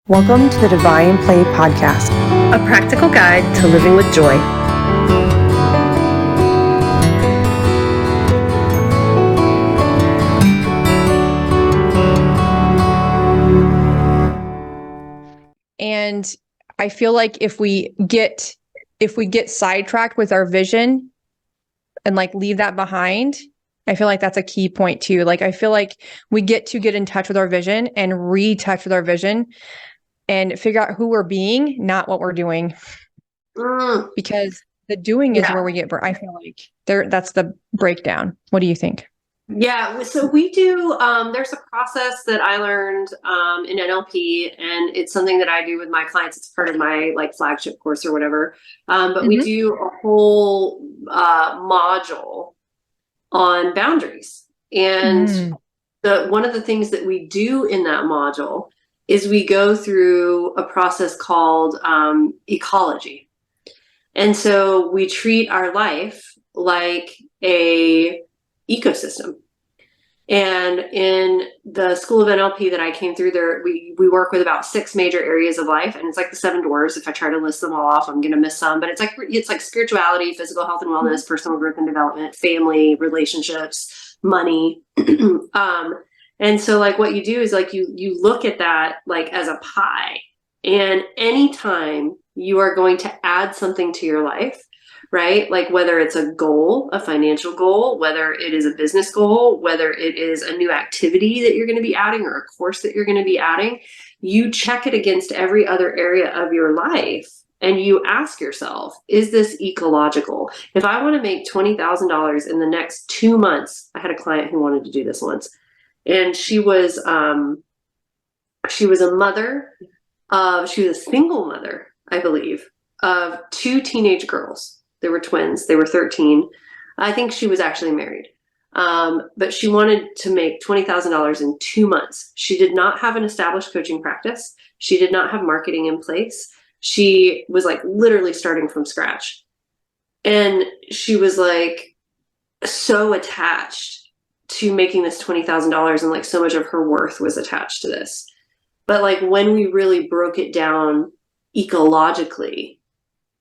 Welcome to the Divine Play Podcast, a practical guide to living with joy. And I feel like if we get sidetracked with our vision and leave that behind, I feel like that's a key point too. I feel like we get in touch with our vision and retouch with our vision and figure out who we're being, not what we're doing. Because the doing is where we get, I feel like that's the breakdown. What do you think? Yeah, so we do, there's a process that I learned in NLP, and it's something that I do with my clients. It's part of my flagship course or whatever. But we do a whole module on boundaries. And one of the things that we do in that module is we go through a process called ecology. And so we treat our life like a ecosystem. And in the school of NLP that I came through there, we work with about 6 major areas of life, and it's like the 7 dwarves. If I try to list them all off, I'm going to miss some, but it's like spirituality, physical health and wellness, personal growth and development, family, relationships, money. And so what you do is you look at that as a pie, and anytime you are going to add something to your life, right? Whether it's a goal, a financial goal, whether it is a business goal, whether it is a new activity that you're going to be adding or a course that you're going to be adding, you check it against every other area of your life and you ask yourself, is this ecological? If I want to make $20,000 in the next 2 months, I had a client who wanted to do this once, and she was a mother of, she was a single mother, I believe, of 2 teenage girls. They were twins. They were 13. I think she was actually married. But she wanted to make $20,000 in 2 months. She did not have an established coaching practice. She did not have marketing in place. She was literally starting from scratch. And she was so attached to making this $20,000, and so much of her worth was attached to this. But when we really broke it down ecologically,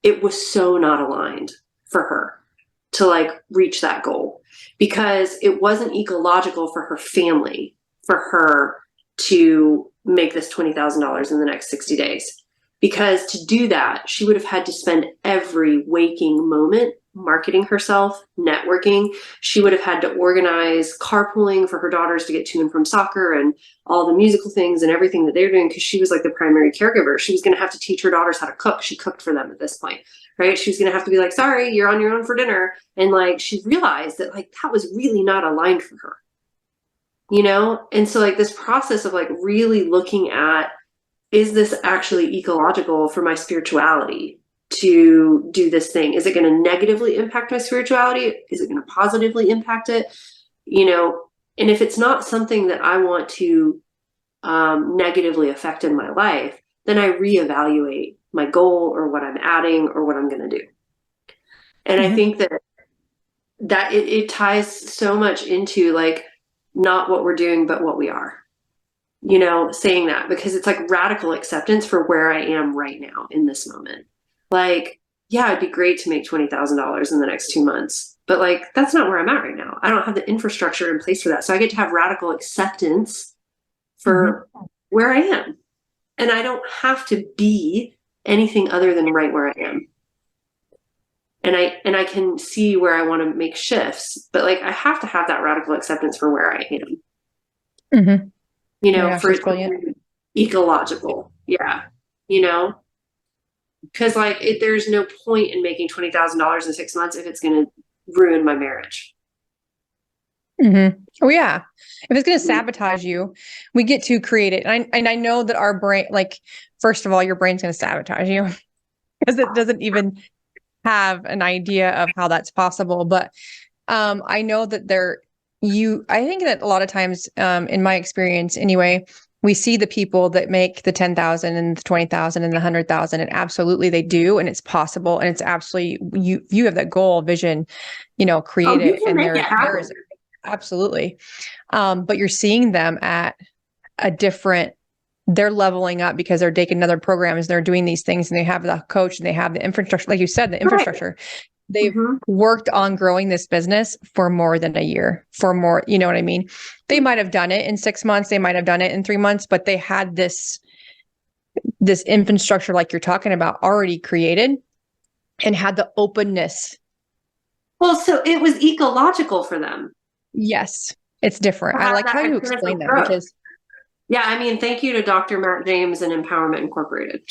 it was so not aligned for her to reach that goal, because it wasn't ecological for her family, for her to make this $20,000 in the next 60 days. Because to do that, she would have had to spend every waking moment marketing herself, networking. She would have had to organize carpooling for her daughters to get to and from soccer and all the musical things and everything that they're doing, because she was the primary caregiver. She was going to have to teach her daughters how to cook. She cooked for them at this point, right? She was going to have to be sorry, you're on your own for dinner. And she realized that that was really not aligned for her, And so this process of really looking at, is this actually ecological for my spirituality to do this thing? Is it going to negatively impact my spirituality? Is it going to positively impact it? And if it's not something that I want to negatively affect in my life, then I reevaluate my goal or what I'm adding or what I'm going to do. And I think that it ties so much into not what we're doing, but what we are. Saying that, because it's radical acceptance for where I am right now in this moment. Yeah, it'd be great to make $20,000 in the next 2 months, but that's not where I'm at right now. I don't have the infrastructure in place for that. So I get to have radical acceptance for where I am. And I don't have to be anything other than right where I am. And I can see where I want to make shifts, but I have to have that radical acceptance for where I am. For it to be ecological. Yeah. Because there's no point in making $20,000 in 6 months if it's going to ruin my marriage. Oh yeah. If it's going to sabotage you, we get to create it. And I know that our brain, first of all, your brain's going to sabotage you because it doesn't even have an idea of how that's possible. But I know that I think that a lot of times, in my experience anyway, we see the people that make the 10,000 and the 20,000 and the 100,000, and absolutely they do. And it's possible. And it's absolutely, you have that goal, vision, create it. And there is absolutely. But you're seeing them at a different they're leveling up because they're taking other programs, they're doing these things, and they have the coach and they have the infrastructure. Like you said, the infrastructure. They've worked on growing this business for more than a year, for more, you know what I mean? They might have done it in 6 months. They might have done it in 3 months, but they had this infrastructure, like you're talking about, already created and had the openness. Well, so it was ecological for them. Yes, it's different. I like how you explain that because. Yeah, I mean, thank you to Dr. Matt James and Empowerment Incorporated.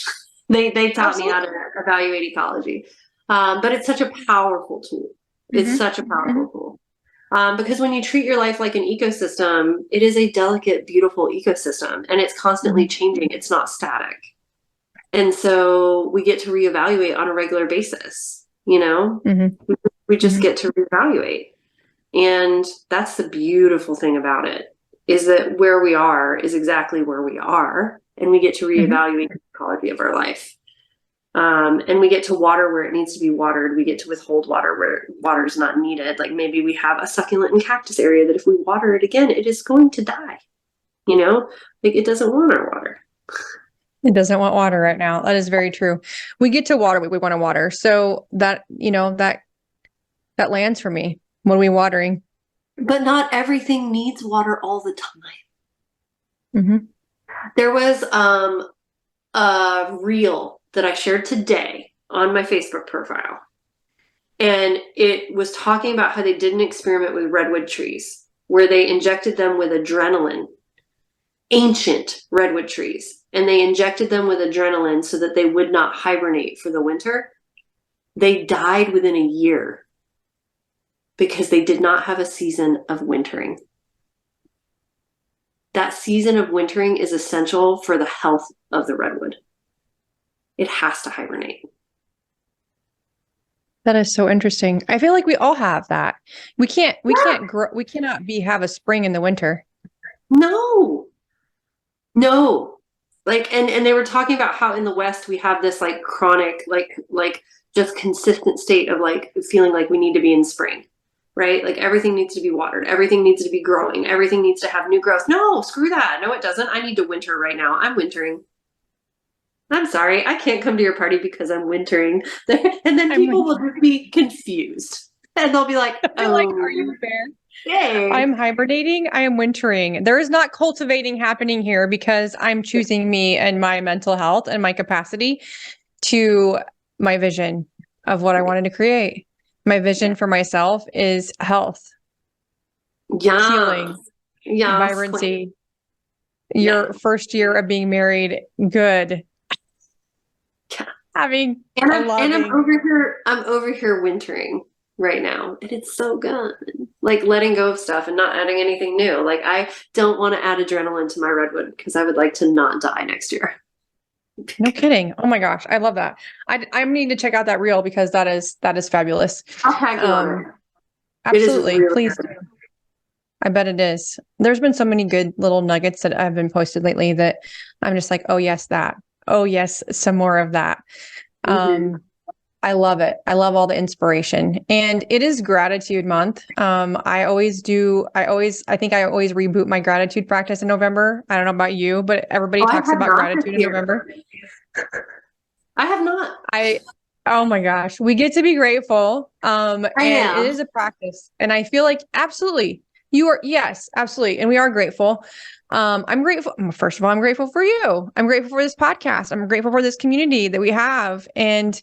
They taught me how to evaluate ecology. But it's such a powerful tool. It's such a powerful tool. Because when you treat your life like an ecosystem, it is a delicate, beautiful ecosystem, and it's constantly changing. It's not static. And so we get to reevaluate on a regular basis, you know? We just get to reevaluate. And that's the beautiful thing about it, is that where we are is exactly where we are, and we get to reevaluate the quality of our life. And we get to water where it needs to be watered. We get to withhold water where water is not needed. Like maybe we have a succulent and cactus area that if we water it again, it is going to die. You know, like it doesn't want our water. It doesn't want water right now. That is very true. We get to water what we want to water. So that, you know, that lands for me. What are we watering? But not everything needs water all the time. There was a reel that I shared today on my Facebook profile. And it was talking about how they did an experiment with redwood trees where they injected them with adrenaline, ancient redwood trees. And they injected them with adrenaline so that they would not hibernate for the winter. They died within a year because they did not have a season of wintering. That season of wintering is essential for the health of the redwood. It has to hibernate. That is so interesting. I feel like we all have that. We can't grow. We cannot have a spring in the winter. No. Like, and they were talking about how in the West we have this like chronic, like just consistent state of like feeling like we need to be in spring, right? Like everything needs to be watered. Everything needs to be growing. Everything needs to have new growth. No, screw that. No, it doesn't. I need to winter right now. I'm wintering. I'm sorry. I can't come to your party because I'm wintering. And then people will just be confused and they'll be like, oh, like, are you fair? Yay. I'm hibernating. I am wintering. There is not cultivating happening here because I'm choosing me and my mental health and my capacity to my vision of what I wanted to create. My vision for myself is health, healing, vibrancy. Your first year of being married, good. Having and I'm over here wintering right now, and it's so good. Like letting go of stuff and not adding anything new. Like I don't want to add adrenaline to my redwood because I would like to not die next year. No kidding. Oh my gosh, I love that. I need to check out that reel because that is fabulous. I'll tag you on it. Absolutely, really please do. I bet it is. There's been so many good little nuggets that have been posted lately that I'm just like, oh yes, that. Oh yes, some more of that. I love it. I love all the inspiration. And it is gratitude month. I think I always reboot my gratitude practice in November. I don't know about you, but everybody talks about gratitude in November. I have not. Oh my gosh, we get to be grateful. And it is a practice. And I feel like absolutely you are. Yes, absolutely. And we are grateful. I'm grateful. First of all, I'm grateful for you. I'm grateful for this podcast. I'm grateful for this community that we have and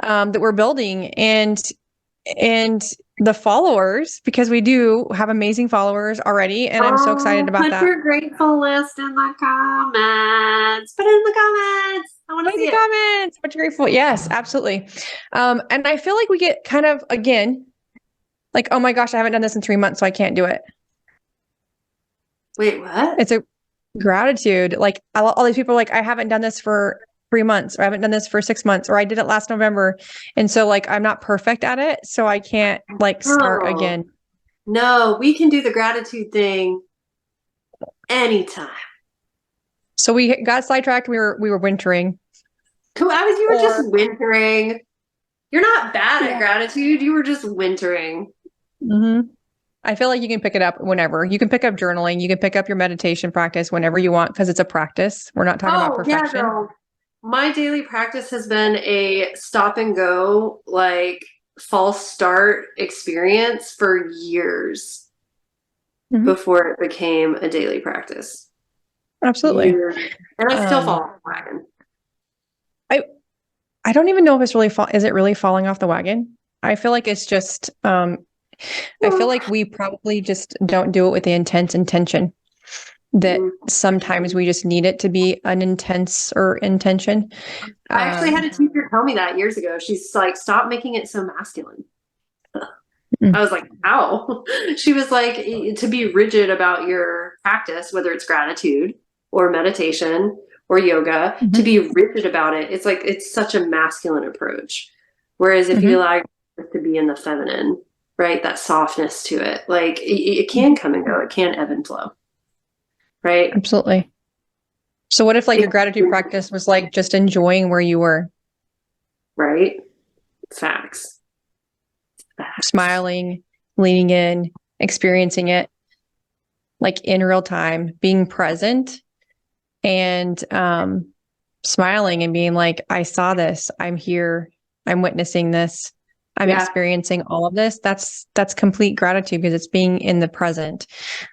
that we're building and the followers, because we do have amazing followers already. And I'm so excited about that. Put your grateful list in the comments. Put it in the comments. I want to see it. Comments. Put your grateful. Yes, absolutely. And I feel like we get kind of, again, like, oh my gosh, I haven't done this in 3 months, so I can't do it. Wait, what? It's a gratitude. Like all these people are like, I haven't done this for 3 months, or I haven't done this for 6 months, or I did it last November. And so like, I'm not perfect at it. So I can't like start again. No, we can do the gratitude thing anytime. So we got sidetracked. We were wintering. You were just wintering. You're not bad at gratitude. You were just wintering. I feel like you can pick it up whenever. You can pick up journaling. You can pick up your meditation practice whenever you want because it's a practice. We're not talking about perfection. Yeah, girl. My daily practice has been a stop and go, like false start experience for years before it became a daily practice. Absolutely. Years. And I still fall off the wagon. I don't even know if it's really is it really falling off the wagon? I feel like it's just I feel like we probably just don't do it with the intention that sometimes we just need it to be an intense or intention. I actually had a teacher tell me that years ago. She's like, stop making it so masculine. I was like, ow. She was like, to be rigid about your practice, whether it's gratitude or meditation or yoga, to be rigid about it. It's like, it's such a masculine approach. Whereas if you allow yourself to be in the feminine, right, that softness to it, like it can come and go. It can ebb and flow. Right? Absolutely. So what if like your gratitude practice was like just enjoying where you were? Right? Facts. Smiling, leaning in, experiencing it like in real time, being present and smiling and being like, I saw this, I'm here, I'm witnessing this, I'm experiencing all of this. That's complete gratitude because it's being in the present.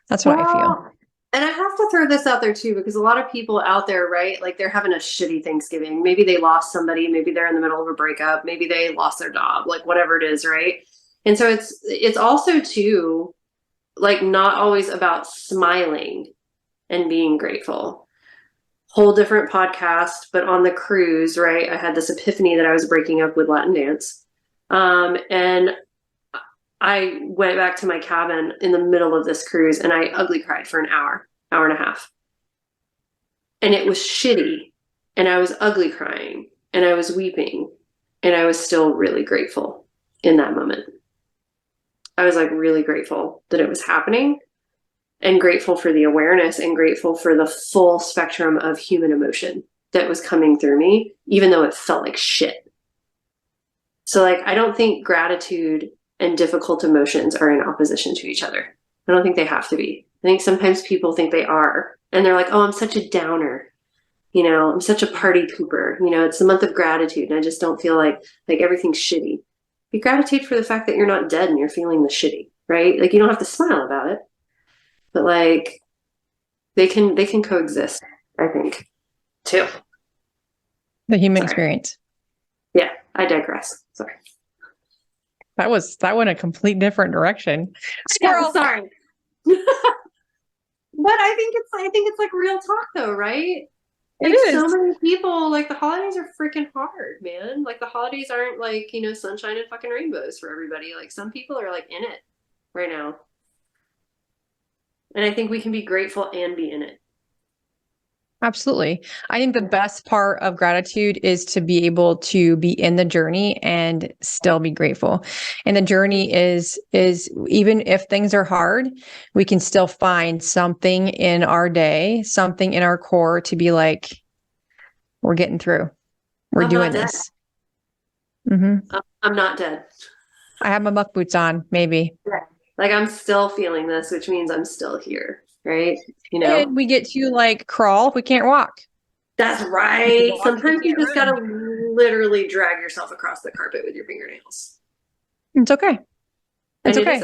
That's what I feel. And I have to throw this out there too, because a lot of people out there, right? Like they're having a shitty Thanksgiving. Maybe they lost somebody. Maybe they're in the middle of a breakup. Maybe they lost their job, like whatever it is, right? And so it's also too, like not always about smiling and being grateful. Whole different podcast, but on the cruise, right? I had this epiphany that I was breaking up with Latin dance. And I went back to my cabin in the middle of this cruise and I ugly cried for an hour and a half. And it was shitty. And I was ugly crying and I was weeping and I was still really grateful in that moment. I was like really grateful that it was happening and grateful for the awareness and grateful for the full spectrum of human emotion that was coming through me, even though it felt like shit. So like, I don't think gratitude and difficult emotions are in opposition to each other. I don't think they have to be. I think sometimes people think they are. And they're like, oh, I'm such a downer. You know, I'm such a party pooper. You know, it's the month of gratitude and I just don't feel like everything's shitty. Be gratitude for the fact that you're not dead and you're feeling the shitty, right? Like you don't have to smile about it. But like they can coexist, I think, too. The human experience. Yeah, I digress. Sorry. That went a complete different direction. Squirrel, sorry. But I think it's like real talk though, right? Like It is. So many people, like the holidays are freaking hard, man. Like the holidays aren't like, you know, sunshine and fucking rainbows for everybody. Like some people are like in it right now. And I think we can be grateful and be in it. Absolutely. I think the best part of gratitude is to be able to be in the journey and still be grateful. And the journey is even if things are hard, we can still find something in our day, something in our core to be like, we're getting through. We're doing this. Mm-hmm. I'm not dead. I have my muck boots on, maybe. Yeah. Like I'm still feeling this, which means I'm still here, right? You know, and we get to like crawl if we can't walk. That's right. Sometimes you just gotta literally drag yourself across the carpet with your fingernails. It's okay. It's okay.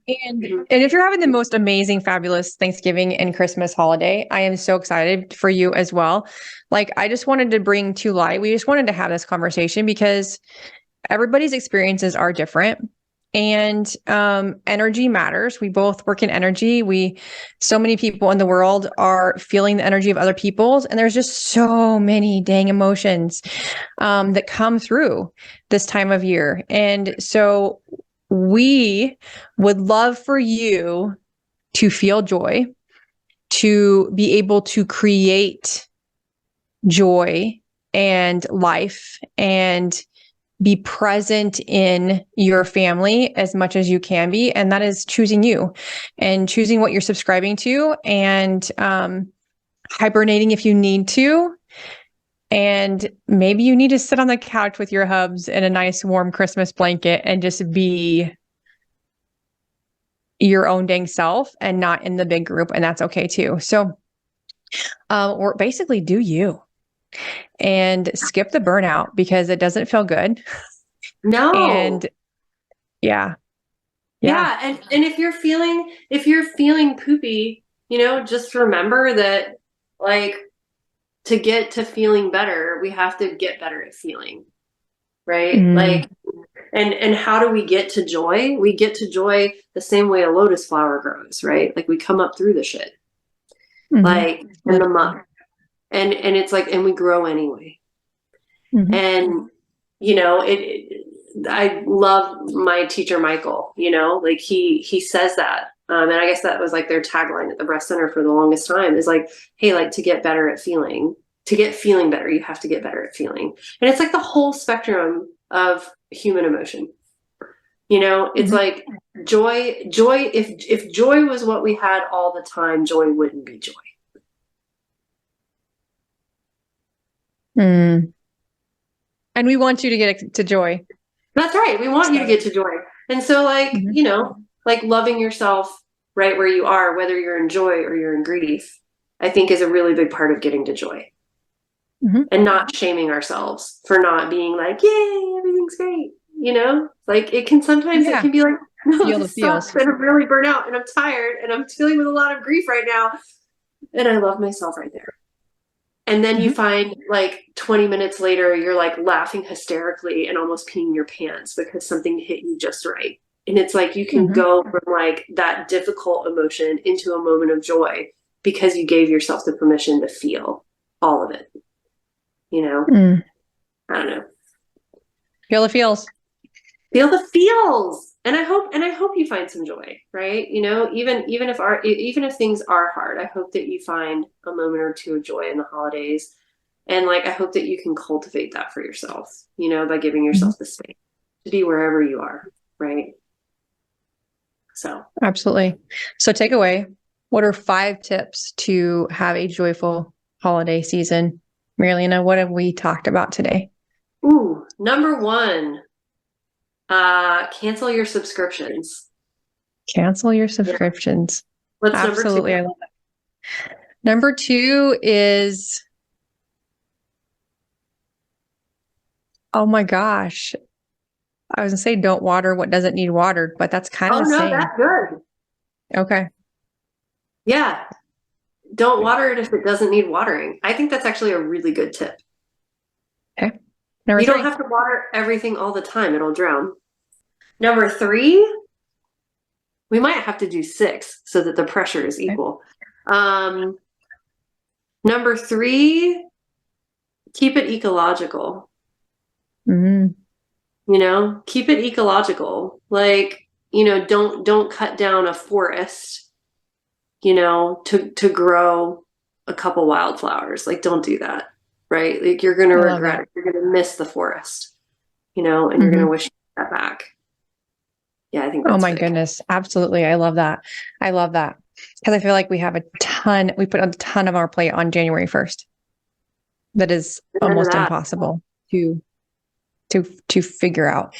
And if you're having the most amazing, fabulous Thanksgiving and Christmas holiday, I am so excited for you as well. Like I just wanted to bring to light, we just wanted to have this conversation because everybody's experiences are different. And energy matters. We both work in energy. So many people in the world are feeling the energy of other people's, and there's just so many dang emotions that come through this time of year. And so we would love for you to feel joy, to be able to create joy and life and be present in your family as much as you can be. And that is choosing you and choosing what you're subscribing to and hibernating if you need to. And maybe you need to sit on the couch with your hubs in a nice warm Christmas blanket and just be your own dang self and not in the big group. And that's okay too. So, or basically do you and skip the burnout because it doesn't feel good. No. And yeah. And if you're feeling poopy, just remember that, like, to get to feeling better, we have to get better at feeling, right? Like, and how do we get to joy? We get to joy the same way a lotus flower grows, right? Like, we come up through the shit, like in the muck, and it's like, and we grow anyway. And I love my teacher Michael. Like he says that, and I guess that was like their tagline at the breast center for the longest time, is like, hey, like, to get better at feeling, to get feeling better, you have to get better at feeling. And it's like the whole spectrum of human emotion. It's like joy. If joy was what we had all the time, joy wouldn't be joy. And we want you to get to joy. That's right. We want you to get to joy. And so, like, like loving yourself right where you are, whether you're in joy or you're in grief, I think is a really big part of getting to joy. And not shaming ourselves for not being like, yay, everything's great. Like, it can sometimes, it can be like, no, this sucks, and I'm really burnt out and I'm tired and I'm dealing with a lot of grief right now. And I love myself right there. And then you find, like, 20 minutes later, you're like laughing hysterically and almost peeing your pants because something hit you just right. And it's like, you can go from like that difficult emotion into a moment of joy because you gave yourself the permission to feel all of it. I don't know. Feel the feels. Feel the feels. And I hope you find some joy, right? Even if things are hard, I hope that you find a moment or two of joy in the holidays. And, like, I hope that you can cultivate that for yourself, by giving yourself the space to be wherever you are, right? So. Absolutely. So takeaway, what are 5 tips to have a joyful holiday season? Mirilena, what have we talked about today? Ooh, number 1, cancel your subscriptions. Cancel your subscriptions. What's Absolutely. number 2? I love that. Number 2 is, oh my gosh. I was gonna say don't water what doesn't need watered, but that's kind of the same. That's good. Okay. Yeah. Don't water it if it doesn't need watering. I think that's actually a really good tip. Okay. Number 3. You don't have to water everything all the time. It'll drown. Number 3, we might have to do 6 so that the pressure is equal. Number 3, keep it ecological. Keep it ecological. Like, don't cut down a forest, to grow a couple wildflowers. Like, don't do that, right? Like, you're going to regret it. You're going to miss the forest, and you're going to wish that back. Yeah, I think that's big. Goodness. Absolutely. I love that. Because I feel like we put a ton of our plate on January 1st. That is almost impossible to figure out.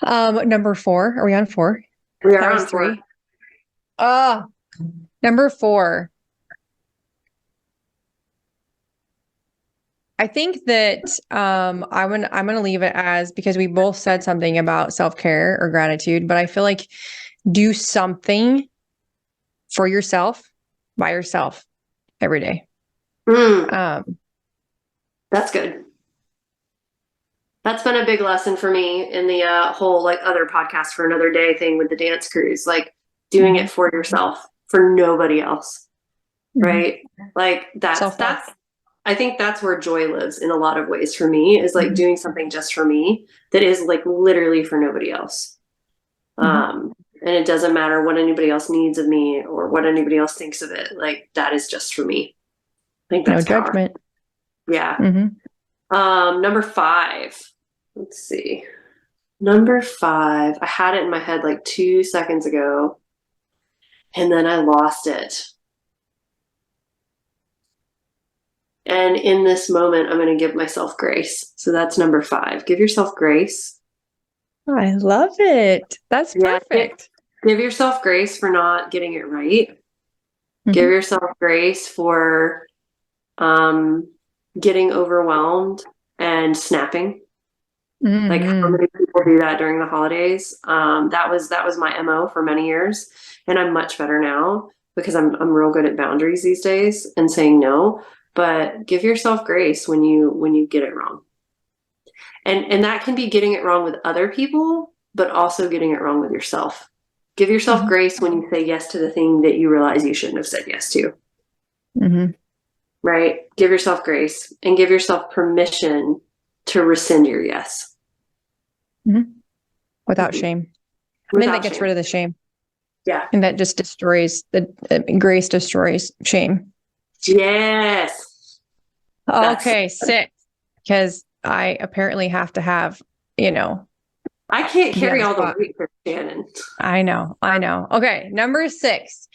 Number 4. Are we on 4? We are on 3. Number 4. I think that I'm gonna leave it as, because we both said something about self-care or gratitude, but I feel like do something for yourself by yourself every day. That's good. That's been a big lesson for me in the whole, like, other podcast for another day thing with the dance crews, like doing it for yourself, for nobody else. Right? Like, that's I think that's where joy lives in a lot of ways for me, is like doing something just for me that is, like, literally for nobody else. And it doesn't matter what anybody else needs of me or what anybody else thinks of it. Like, that is just for me. I think that's no judgment. Yeah. Number 5. Let's see. Number 5. I had it in my head like 2 seconds ago, and then I lost it. And in this moment, I'm going to give myself grace. So that's number 5. Give yourself grace. I love it. That's perfect. Give yourself grace for not getting it right. Mm-hmm. Give yourself grace for getting overwhelmed and snapping. Mm-hmm. Like, how many people do that during the holidays? That was my MO for many years, and I'm much better now because I'm real good at boundaries these days and saying no. But give yourself grace when you get it wrong, and that can be getting it wrong with other people, but also getting it wrong with yourself. Give yourself Mm-hmm. grace when you say yes to the thing that you realize you shouldn't have said yes to. Mm-hmm. Right? Give yourself grace and give yourself permission to rescind your yes. Mm-hmm. Without Mm-hmm. shame. Without that gets shame. rid of the shame. Yeah. And that just destroys grace destroys shame. Yes. Okay, 6. Because I apparently have to have, I can't carry all the spot. weight for Shannon. I know. Okay, number 6.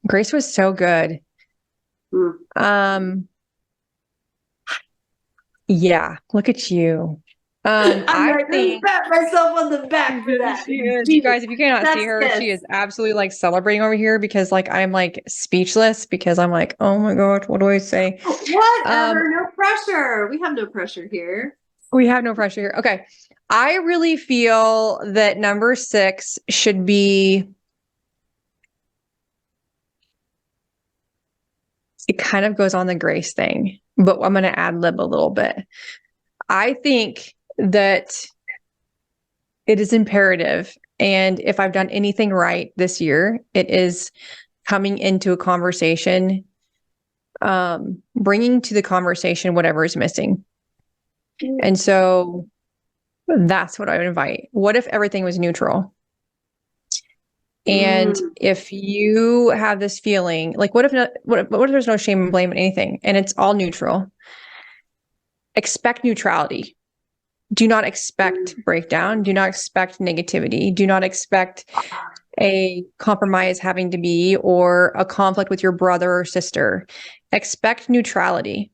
Grace was so good. Yeah, look at you. I think pat myself on the back for that. She is. You guys, if you cannot see her, she is absolutely like celebrating over here because like I'm like speechless because I'm like, oh my God, what do I say? Whatever, no pressure. We have no pressure here. We have no pressure here. Okay. I really feel that number 6 should be, it kind of goes on the grace thing, but I'm going to ad lib a little bit. I think that it is imperative. And if I've done anything right this year, it is coming into a conversation, bringing to the conversation whatever is missing. And so that's what I would invite. What if everything was neutral? And if you have this feeling, like what if there's no shame and blame in anything and it's all neutral? Expect neutrality. Do not expect breakdown. Do not expect negativity. Do not expect a compromise having to be or a conflict with your brother or sister. Expect neutrality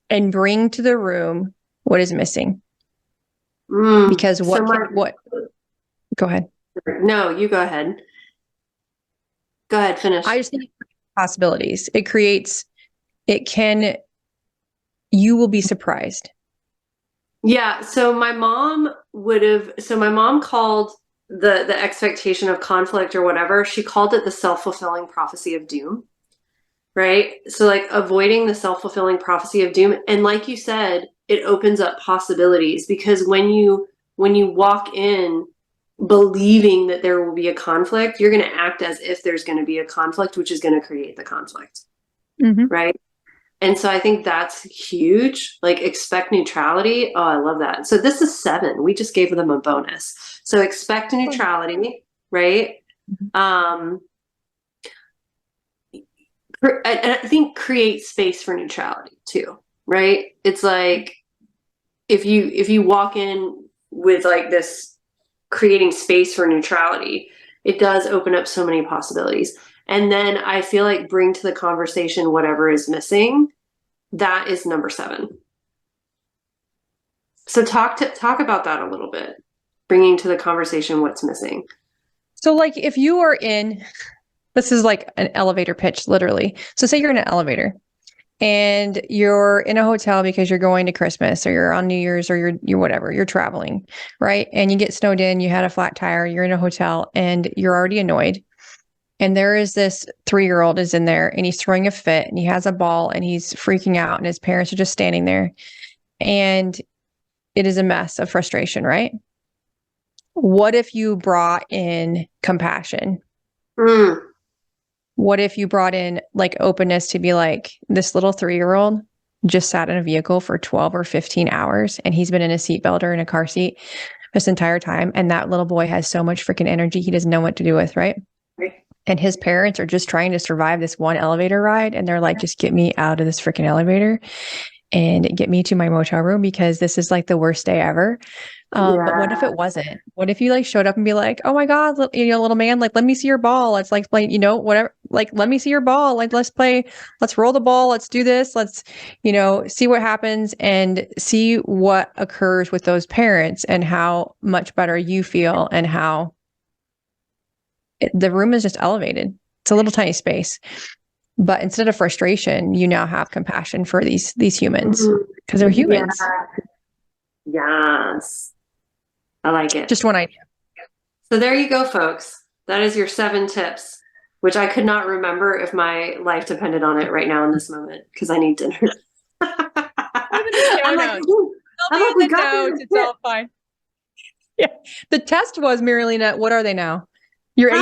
and bring to the room what is missing. Because what? Go ahead. No, you go ahead. Go ahead, finish. I just think possibilities. You will be surprised. Yeah. So my mom called the expectation of conflict or whatever, she called it the self-fulfilling prophecy of doom. Right? So like avoiding the self-fulfilling prophecy of doom. And like you said, it opens up possibilities because when you walk in believing that there will be a conflict, you're going to act as if there's going to be a conflict, which is going to create the conflict. Mm-hmm. Right? And so I think that's huge. Like expect neutrality. Oh, I love that. So this is 7. We just gave them a bonus. So expect neutrality, right? I think create space for neutrality too, right? It's like if you walk in with like this creating space for neutrality, it does open up so many possibilities. And then I feel like bring to the conversation whatever is missing. That is number 7. So talk about that a little bit. Bringing to the conversation what's missing. So like if you are this is like an elevator pitch, literally. So say you're in an elevator and you're in a hotel because you're going to Christmas or you're on New Year's or you're whatever, you're traveling, right? And you get snowed in, you had a flat tire, you're in a hotel and you're already annoyed. And there is this 3-year-old is in there and he's throwing a fit and he has a ball and he's freaking out and his parents are just standing there. And it is a mess of frustration, right? What if you brought in compassion? What if you brought in like openness to be like, this little 3-year-old just sat in a vehicle for 12 or 15 hours and he's been in a seatbelt or in a car seat this entire time. And that little boy has so much freaking energy. He doesn't know what to do with, right? And his parents are just trying to survive this one elevator ride. And they're like, just get me out of this freaking elevator. and get me to my motel room because this is like the worst day ever. But what if it wasn't? What if you like showed up and be like, oh my God, little man, like, let me see your ball. Let's like play, whatever, like, let me see your ball. Like, let's roll the ball. Let's do this. Let's, see what happens and see what occurs with those parents and how much better you feel and how the room is just elevated. It's a little tiny space. But instead of frustration, you now have compassion for these humans because they're humans. Yes. I like it. Just one idea. So there you go, folks. That is your 7 tips, which I could not remember if my life depended on it right now in this moment because I need dinner. I'm like, we got this. It's all fine. Yeah. The test was, Mirilena, what are they now? Your ADD?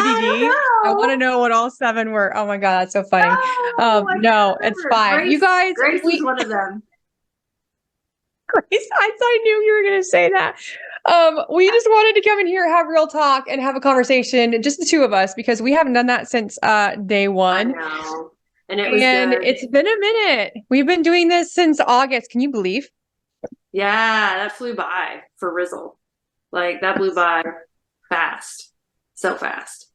I want to know what all 7 were. Oh my God, that's so funny. No, it's fine. Grace, you guys, Grace is one of them. Grace, I knew you were going to say that. We just wanted to come in here, have real talk, and have a conversation, just the 2 of us, because we haven't done that since day 1. I know. And it was good. It's been a minute. We've been doing this since August. Can you believe? Yeah, that flew by for Rizzle. Like, that blew by fast. So fast.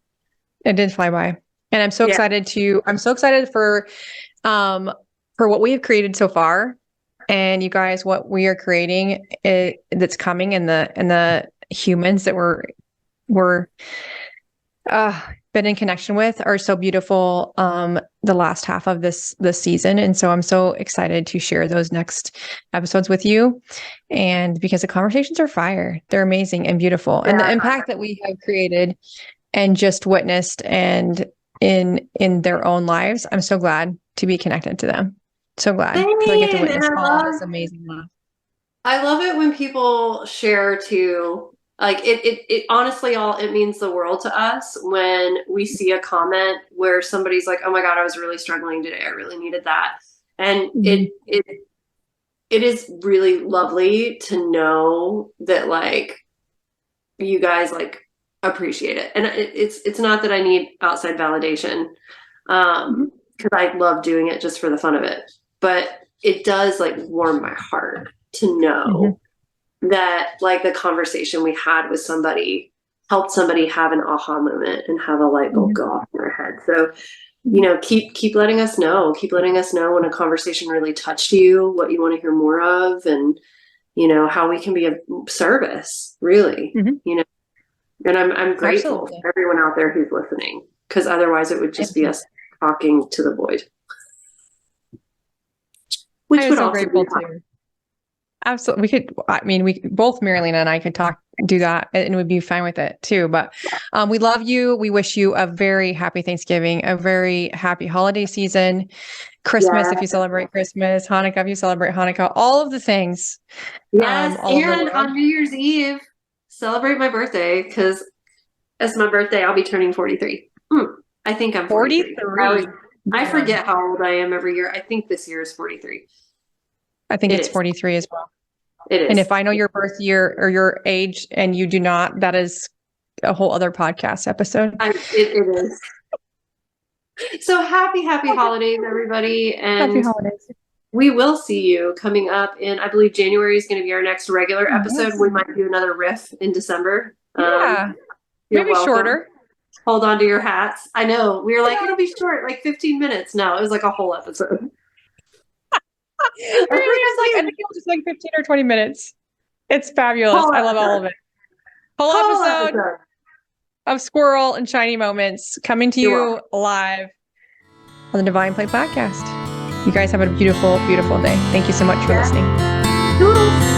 It did fly by. And I'm so excited for what we have created so far. And you guys, what we are creating that's coming and the humans that we're been in connection with are so beautiful the last half of this season. And so I'm so excited to share those next episodes with you. And because the conversations are fire, they're amazing and beautiful. And the impact that we have created and just witnessed and in their own lives, I'm so glad to be connected to them. So glad I get to witness all this amazing love. I love it when people share too. Like it honestly, it means the world to us when we see a comment where somebody's like, "Oh my God, I was really struggling today. I really needed that," and it is really lovely to know that like you guys like appreciate it, and it's not that I need outside validation, because I love doing it just for the fun of it. But it does like warm my heart to know that like the conversation we had with somebody helped somebody have an aha moment and have a light bulb go off in their head. So, keep letting us know. Keep letting us know when a conversation really touched you, what you want to hear more of, and how we can be of service, really. And I'm grateful for everyone out there who's listening, because otherwise it would just be us talking to the void. Which I was so grateful too. Absolutely. We both, Mirilena and I, could do that, and we'd be fine with it too. But we love you. We wish you a very happy Thanksgiving, a very happy holiday season, Christmas if you celebrate Christmas, Hanukkah if you celebrate Hanukkah, all of the things. Yes, and on New Year's Eve, celebrate my birthday, because as my birthday, I'll be turning 43. I think I'm 43. I forget how old I am every year. I think this year is 43. I think it's 43 as well. It is. And if I know your birth year or your age and you do not, that is a whole other podcast episode. It is. So happy holidays, everybody. And happy holidays. We will see you coming up in, I believe January is going to be our next regular episode. We might do another riff in December. Yeah. Maybe welcome. Shorter. Hold on to your hats. I know. We were like, it'll be short, like 15 minutes. No, it was like a whole episode. I think it was just like 15 or 20 minutes. It's fabulous. I love all of it. Whole episode of Squirrel and Shiny Moments coming to you live on the Divine Play podcast. You guys have a beautiful, beautiful day. Thank you so much for listening. Toodles.